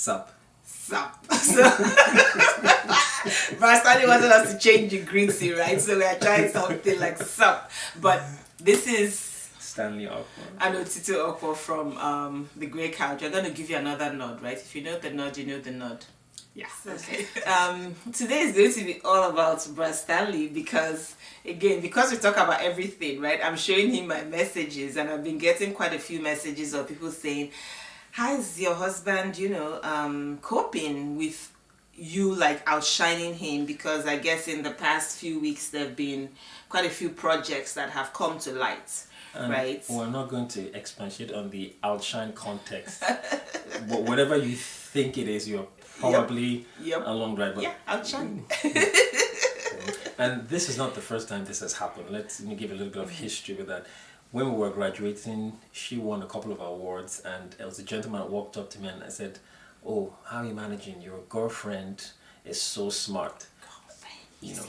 Sup. Sup. So, but Stanley wanted us to change the greeting, right? So we are trying something like sup. But this is Stanley Okwa. and Otito Okwa from the Grey Couch. We're going to give you another nod, right? If you know the nod, you know the nod. Yes. Okay. Today is going to be all about Brad Stanley because we talk about everything, right? I'm showing him my messages and I've been getting quite a few messages of people saying, how's your husband, coping with you like outshining him? Because I guess in the past few weeks there have been quite a few projects that have come to light. And right. We're not going to expatiate on the outshine context. But whatever you think it is, you're probably along the right. But yeah, outshine. And this is not the first time this has happened. Let me give a little bit of history with that. When we were graduating, she won a couple of awards, and there was a gentleman that walked up to me and I said, "Oh, how are you managing? Your girlfriend is so smart." You know.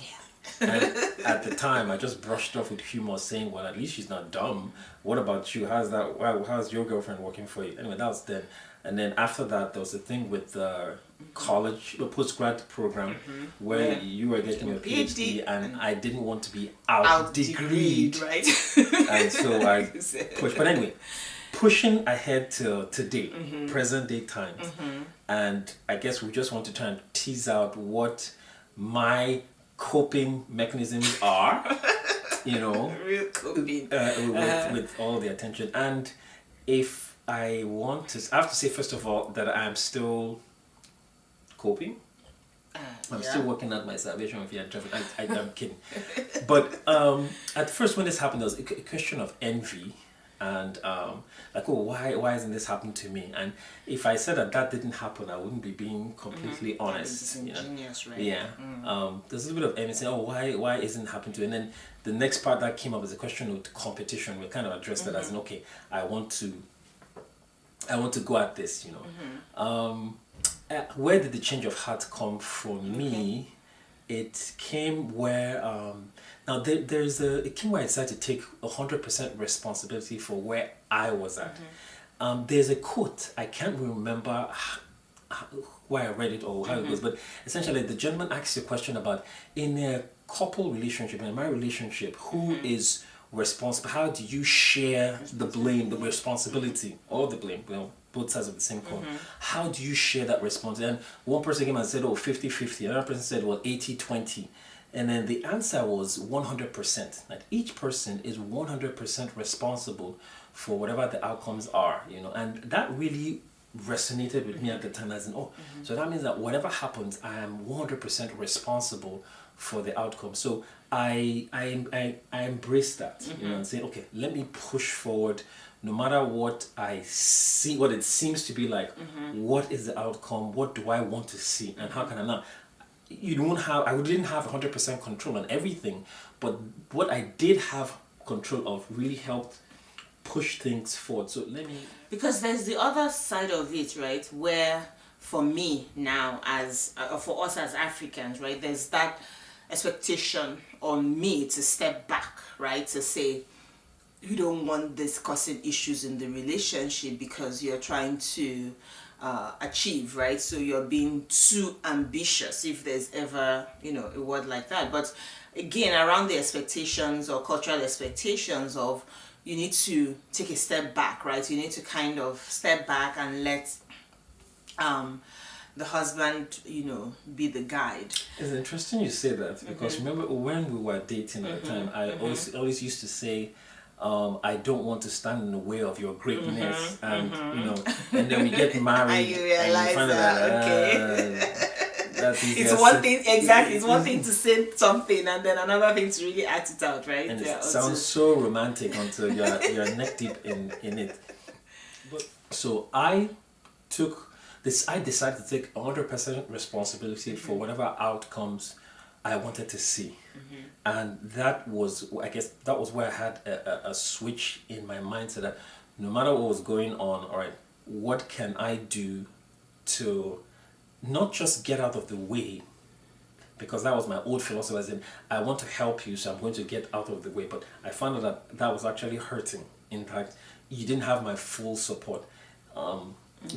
And at the time, I just brushed off with humor, saying, "Well, at least she's not dumb. What about you? How's your girlfriend working for you?" Anyway, that was then. And then after that, there was a thing with the college, the postgrad program, where you were getting your PhD, and I didn't want to be out-degreed, right? And so I pushed. But anyway, pushing ahead to today, present day times, and I guess we just want to try and tease out what my coping mechanisms are, real coping with all the attention. And if I have to say first of all that I'm still coping. I'm still working out my salvation with your traffic. I'm kidding. But at first when this happened, there was a question of envy. And like, oh, why isn't this happening to me? And if I said that didn't happen, I wouldn't be being completely honest. Disingenuous, right? Yeah. There's a little bit of envy saying, oh, why isn't it happening to you? And then the next part that came up is a question of competition. We kind of addressed that as in, okay, I want to go at this, where did the change of heart come from me? It came where now it came where I decided to take 100% responsibility for where I was at. There's a quote, I can't remember where I read it or how it goes, but essentially the gentleman asks a question about, in a couple relationship, in a married relationship, who is responsible? How do you share the blame, the responsibility, or the blame? Both sides of the same coin. How do you share that responsibility? And one person came and said, 50-50. Another person said, 80-20. And then the answer was 100%. That each person is 100% responsible for whatever the outcomes are, And that really resonated with me at the time as in, so that means that whatever happens, I am 100% responsible for the outcome. So I embrace that, and say, okay, let me push forward. No matter what I see, what it seems to be like, what is the outcome? What do I want to see? And how can I now? I didn't have 100% control on everything, but what I did have control of really helped push things forward. So because there's the other side of it, right? Where for me now, for us as Africans, right? There's that expectation on me to step back, right? To say, you don't want this causing issues in the relationship because you're trying to achieve, right? So you're being too ambitious, if there's ever, a word like that. But again, around the expectations or cultural expectations of, you need to take a step back, right? You need to kind of step back and let the husband, be the guide. It's interesting you say that, because remember when we were dating at the time, I always used to say, I don't want to stand in the way of your greatness, and and then we get married and you realize and it's one thing, exactly. It's one thing to say something, and then another thing to really act it out, right? And it sounds so romantic until you're neck deep in it. So I decided to take 100% responsibility for whatever outcomes I wanted to see. And that was, I guess, where I had a switch in my mind, so that no matter what was going on, all right, what can I do to not just get out of the way, because that was my old philosophy, as in, I want to help you, so I'm going to get out of the way. But I found out that was actually hurting. In fact, you didn't have my full support.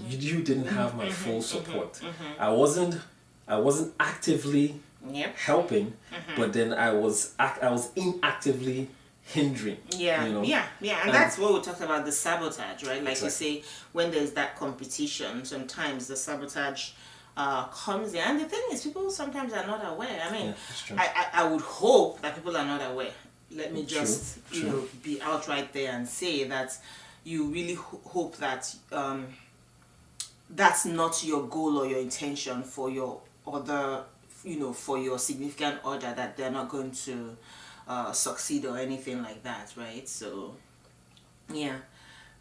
You didn't have my full support. I wasn't actively helping, but then I was inactively hindering. Yeah, you know? and that's what we talked about, the sabotage, right? Like Exactly. you say, when there's that competition, sometimes the sabotage comes in. And the thing is, people sometimes are not aware. I mean, Yeah, that's true. I would hope that people are not aware. Let me just, True. be outright there and say that you really hope that that's not your goal or your intention for your other, for your significant other, that they're not going to succeed or anything like that, right? So, yeah.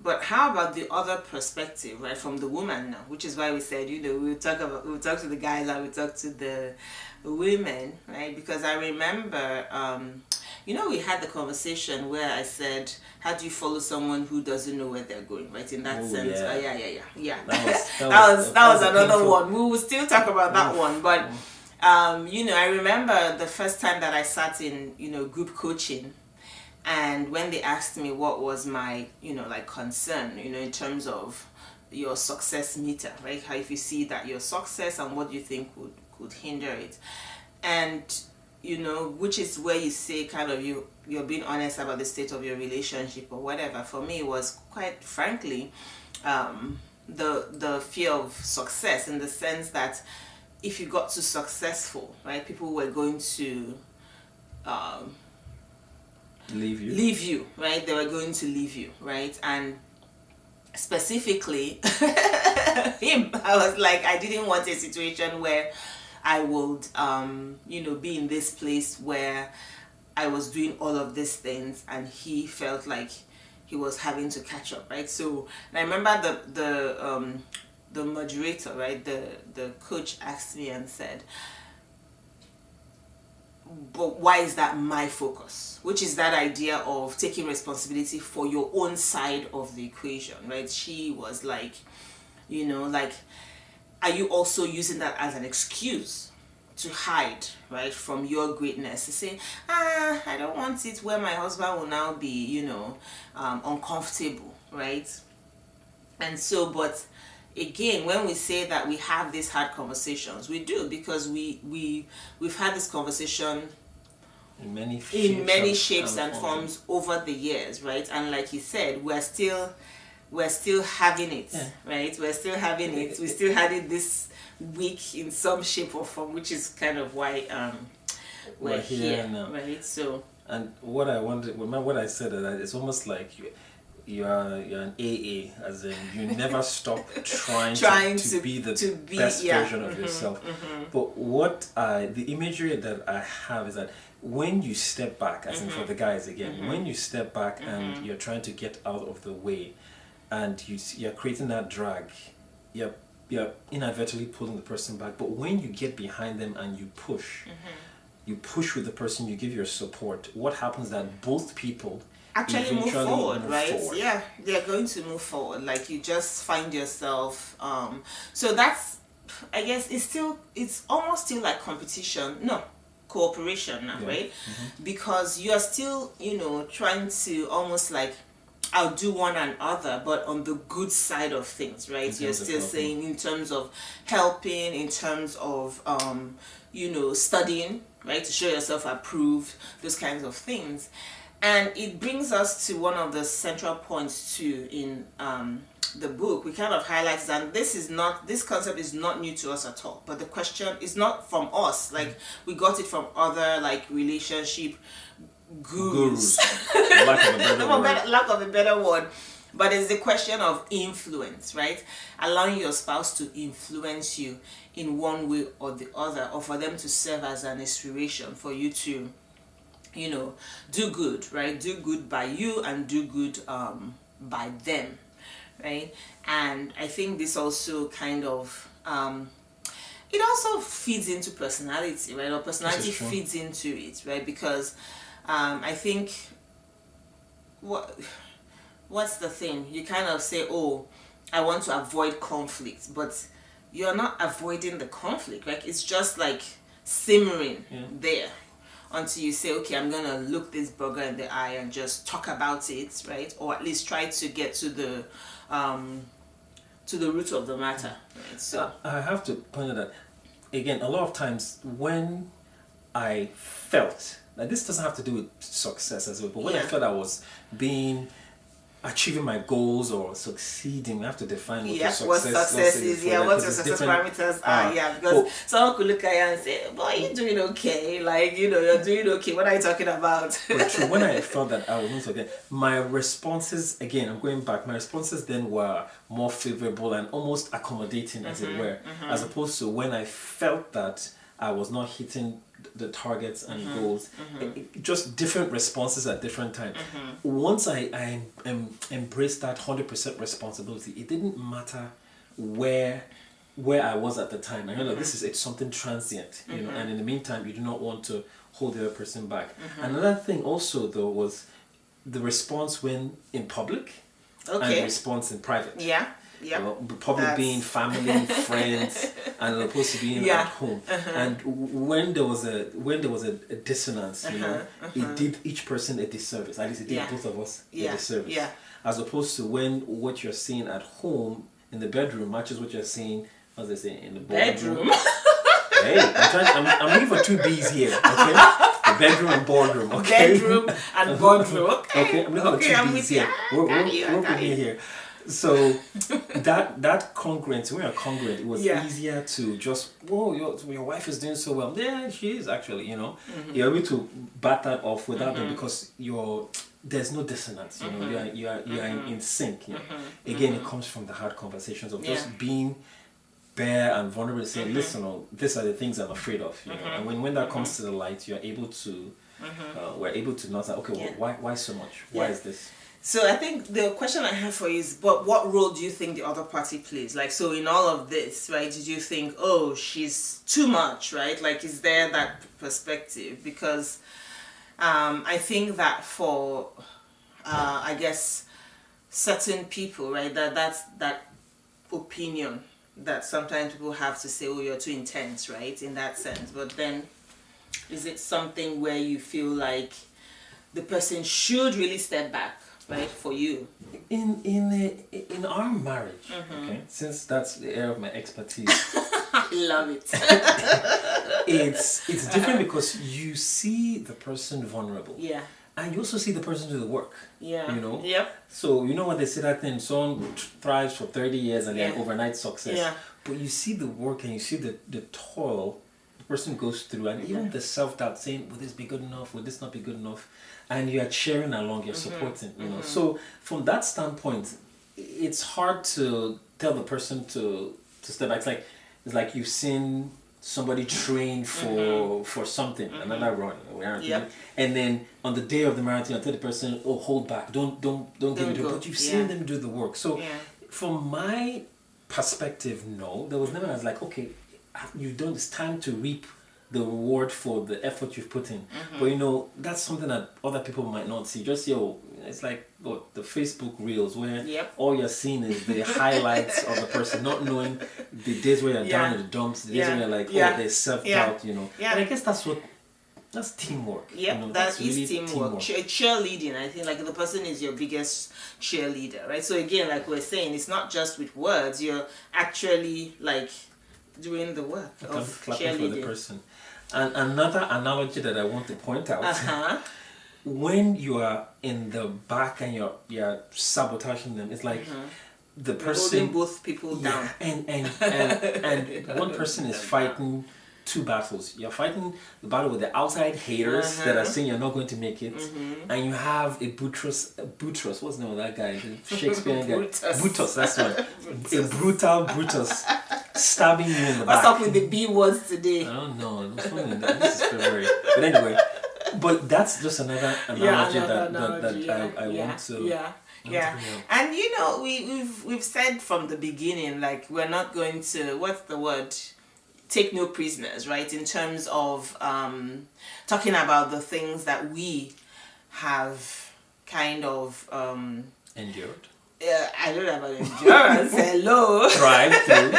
But how about the other perspective, right, from the woman now? Which is why we said, we'll talk to the guys and we'll talk to the women, right? Because I remember, we had the conversation where I said, how do you follow someone who doesn't know where they're going, right? In that sense. Yeah. That was another painful one. We will still talk about that one. But, I remember the first time that I sat in, group coaching, and when they asked me what was my, concern, in terms of your success meter, right? How, if you see that your success, and what you think could hinder it. And, which is where you say kind of you're being honest about the state of your relationship or whatever. For me, it was quite frankly, the fear of success, in the sense that if you got too successful, right, people were going to leave you, right? They were going to leave you, right? And specifically him, I was like, I didn't want a situation where I would be in this place where I was doing all of these things and he felt like he was having to catch up, right? So, and I remember the moderator, right, the coach asked me and said, but why is that my focus? Which is that idea of taking responsibility for your own side of the equation, right? She was like, are you also using that as an excuse to hide, right, from your greatness? To say, I don't want it where my husband will now be, uncomfortable, right? And so, but again, when we say that we have these hard conversations, we do, because we've had this conversation in many shapes and forms over the years, right? And like you said, we're still having it, right? We're still having it. We still had it this week in some shape or form, which is kind of why we're here now, right? So, and what I wanted, remember what I said, that it's almost like you're an AA, as in you never stop trying to be the best version of yourself. But what the imagery that I have is that when you step back, as in for the guys again, when you step back and you're trying to get out of the way, and you're creating that drag, you're inadvertently pulling the person back. But when you get behind them and you push with the person, you give your support, what happens that both people actually move forward, right? Yeah, they're going to move forward. Like, you just find yourself. So that's, I guess, it's almost still like competition. No, cooperation now, right? Because you are still, trying to almost like outdo one another, but on the good side of things, right? You're still saying in terms of helping, in terms of studying, right, to show yourself approved, those kinds of things. And it brings us to one of the central points too in the book. We kind of highlight that this concept is not new to us at all, but the question is not from us. Like, we got it from other like relationship gurus. Lack of a better word. But it's the question of influence, right? Allowing your spouse to influence you in one way or the other, or for them to serve as an inspiration for you to do good, right? Do good by you and do good by them, right? And I think this also kind of it also feeds into personality, right? Or personality feeds into it, right? Because I think what's the thing? You kind of say, oh, I want to avoid conflict, but you're not avoiding the conflict, right? It's just like simmering there until you say, okay, I'm gonna look this burger in the eye and just talk about it, right? Or at least try to get to the to the root of the matter. Right? So I have to point out that, again, a lot of times when I felt, like, this doesn't have to do with success as well, but when I felt I was achieving my goals or succeeding, I have to define what success is. What your success parameters are. Because someone could look at you and say, "Boy, you're doing okay. Like, you're doing okay. What are you talking about?" But true, when I felt that I was not okay, my responses, again, I'm going back, my responses then were more favorable and almost accommodating, as it were, as opposed to when I felt that I was not hitting the targets and goals. Just different responses at different times. Once I embraced that 100% responsibility, it didn't matter where I was at the time. I know that it's something transient, and in the meantime, you do not want to hold the other person back. Another thing also, though, was the response when in public and response in private. Public being family, friends, and opposed to being at home. And when there was a dissonance, it did each person a disservice. At least it did both of us a disservice. As opposed to when what you're seeing at home in the bedroom matches what you're seeing, as they say, in the boardroom. Hey, I'm looking for two B's here, okay? The bedroom and boardroom, okay? Bedroom and boardroom, okay. I'm looking for two B's here. Work with me here. So that congruence, when you're congruent, it was easier to just, your wife is doing so well. Yeah, she is actually, You're able to bat that off without them because there's no dissonance, you are in sync. Again, it comes from the hard conversations of just being bare and vulnerable, saying, listen, these are the things I'm afraid of, and when that comes to the light, you're able to, we're able to not say, okay, why so much? Why is this? So I think the question I have for you is, but what role do you think the other party plays? Like, so in all of this, right, did you think, she's too much, right? Like, is there that perspective? Because I think that for, I guess, certain people, right, that's that opinion that sometimes people have to say, you're too intense, right, in that sense. But then, is it something where you feel like the person should really step back? Right, for you, in our marriage, okay, since that's the area of my expertise, I love it. it's different because you see the person vulnerable, and you also see the person do the work, So when they say that thing, someone thrives for 30 years and then overnight success, but you see the work and you see the toil the person goes through, and even the self-doubt, saying, will this be good enough, will this not be good enough? And you are cheering along, you're supporting, So from that standpoint, it's hard to tell the person to step back. It's like you've seen somebody train for something, another run, and then on the day of the marathon, I tell the person, hold back, don't give it to, but you've seen them do the work. So from my perspective, no, there was never, I was like, okay, you've done, it's time to reap the reward for the effort you've put in. But that's something that other people might not see. Just it's like the Facebook reels where all you're seeing is the highlights of the person, not knowing the days where you're down in the dumps, the days where you're like, there's self-doubt, And I guess that's teamwork. That is really teamwork. Cheerleading, I think, like, the person is your biggest cheerleader, right? So again, like we're saying, it's not just with words, you're actually like doing the work of clapping for the person. And another analogy that I want to point out, when you are in the back and you're sabotaging them, it's like the person holding both people down, and one person is fighting two battles. You're fighting the battle with the outside haters that are saying you're not going to make it, and you have a Brutus. What's the name of that guy? The Shakespearean guy. Brutus. That's one. A brutal Brutus stabbing you in the back. What's up with the B words today? I don't know. This is February. But anyway, but that's just another analogy that I want to. And we've said from the beginning, like, we're not going to, what's the word, take no prisoners, right, in terms of talking about the things that we have kind of endured. I don't know about endurance. Hello. Thrive through.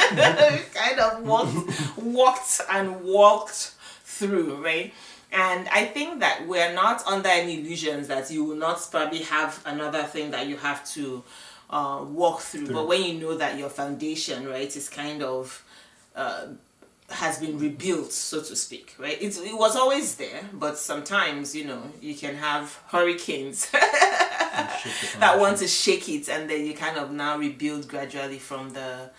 Kind of walked through, right? And I think that we're not under any illusions that you will not probably have another thing that you have to walk through. But when you know that your foundation, right, is kind of has been rebuilt, so to speak, right? It was always there, but sometimes, you know, you can have hurricanes that want to shake it, and then you kind of now rebuild gradually from the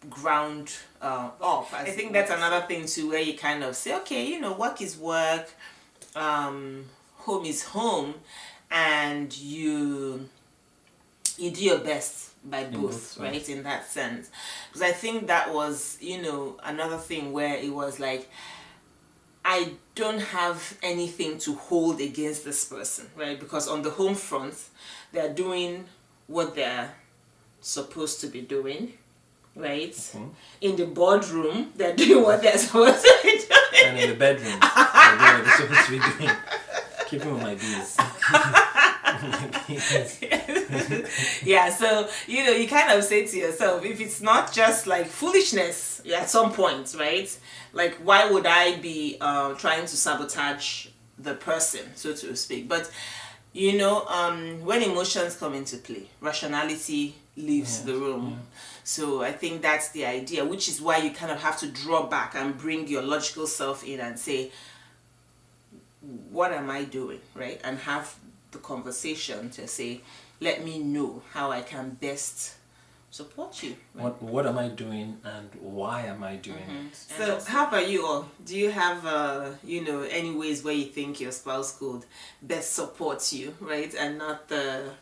ground up. I think that's another thing too, where you kind of say, okay, you know, work is work, home is home, and you do your best by both, right, in that sense. Because I think that was, you know, another thing where it was like, I don't have anything to hold against this person, right? Because on the home front, they're doing what they're supposed to be doing, right? In the boardroom, they're doing what they're supposed to be doing. And in the bedroom, they're doing what they're supposed to be doing. Keeping with my bees. Yeah, so, you know, you kind of say to yourself, if it's not just like foolishness at some point, right? Like, why would I be trying to sabotage the person, so to speak? But, you know, when emotions come into play, rationality leaves the room. So I think that's the idea, which is why you kind of have to draw back and bring your logical self in and say, what am I doing, right? And have the conversation to say, let me know how I can best support you. Right? What am I doing, and why am I doing it? So how about you all? Do you have you know, any ways where you think your spouse could best support you, right? And not the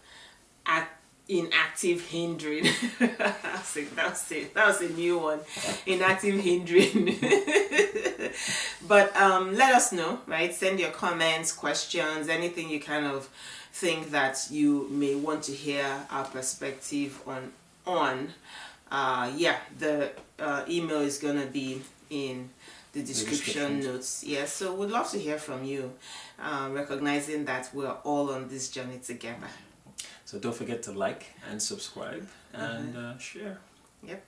inactive hindering. That was a new one. Inactive hindering. But let us know, right? Send your comments, questions, anything you kind of think that you may want to hear our perspective on. The email is gonna be in the description notes. Yeah, so we'd love to hear from you, recognizing that we're all on this journey together. So don't forget to like and subscribe and share. Yep.